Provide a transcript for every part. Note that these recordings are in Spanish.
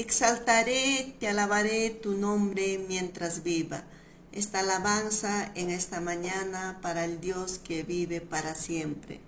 Exaltaré, te alabaré tu nombre mientras viva. Esta alabanza en esta mañana para el Dios que vive para siempre.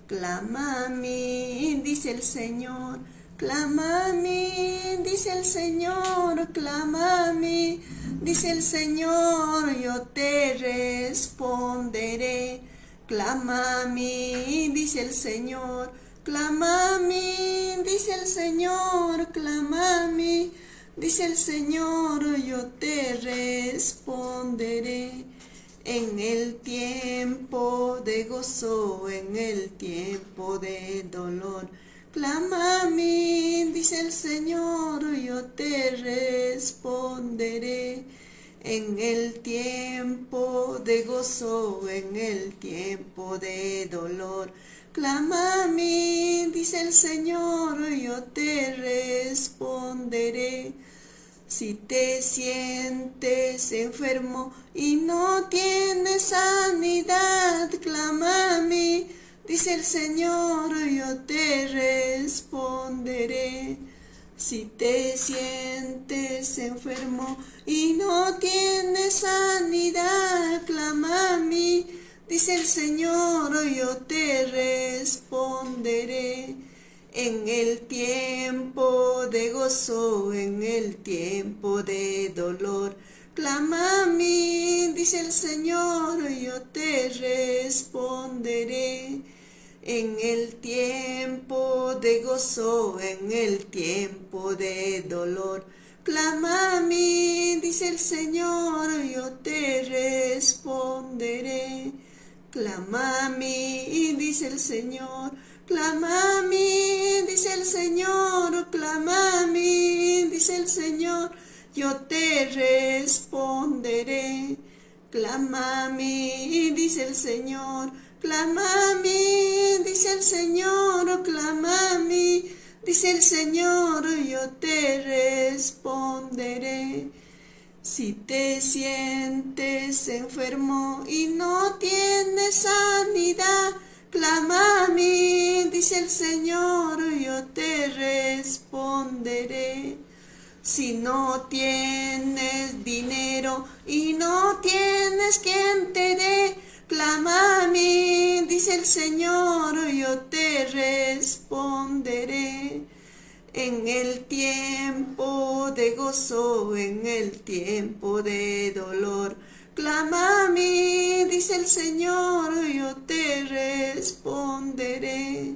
Clama a mí, dice el Señor, clama a mí, dice el Señor, clama a mí, dice el Señor, yo te responderé. Clama a mí, dice el Señor, clama a mí, dice el Señor, clama a mí, dice el Señor, yo te responderé. En el tiempo de gozo, en el tiempo de dolor, clama a mí, dice el Señor, yo te responderé. En el tiempo de gozo, en el tiempo de dolor, clama a mí, dice el Señor, yo te responderé. Si te sientes enfermo y no tienes sanidad, clama a mí, dice el Señor, yo te responderé. Si te sientes enfermo y no tienes sanidad, clama a mí, dice el Señor, yo te responderé. En el tiempo de gozo, en el tiempo de dolor, clama a mí, dice el Señor, yo te responderé. En el tiempo de gozo, en el tiempo de dolor, clama a mí, dice el Señor, yo te responderé. Clama a mí, dice el Señor, clama a mí, dice el Señor, clama a mí, dice el Señor, yo te responderé. Clama a mí, dice el Señor, clama a mí, dice el Señor, clama a mí, dice el Señor, yo te responderé. Si te sientes enfermo y no tienes sanidad, clama a mí, dice el Señor, yo te responderé. Si no tienes dinero y no tienes quien te dé, clama a mí, dice el Señor, yo te responderé. En el tiempo de gozo, en el tiempo de dolor, clama a mí, dice el Señor, yo te responderé.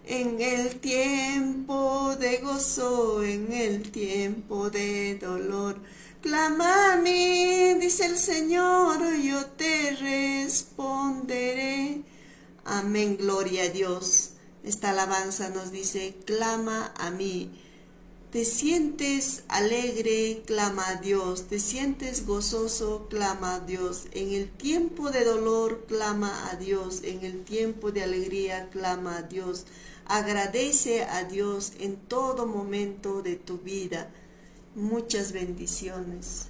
En el tiempo de gozo, en el tiempo de dolor, clama a mí, dice el Señor, yo te responderé. Amén, gloria a Dios. Esta alabanza nos dice, clama a mí. Te sientes alegre, clama a Dios. Te sientes gozoso, clama a Dios. En el tiempo de dolor, clama a Dios. En el tiempo de alegría, clama a Dios. Agradece a Dios en todo momento de tu vida. Muchas bendiciones.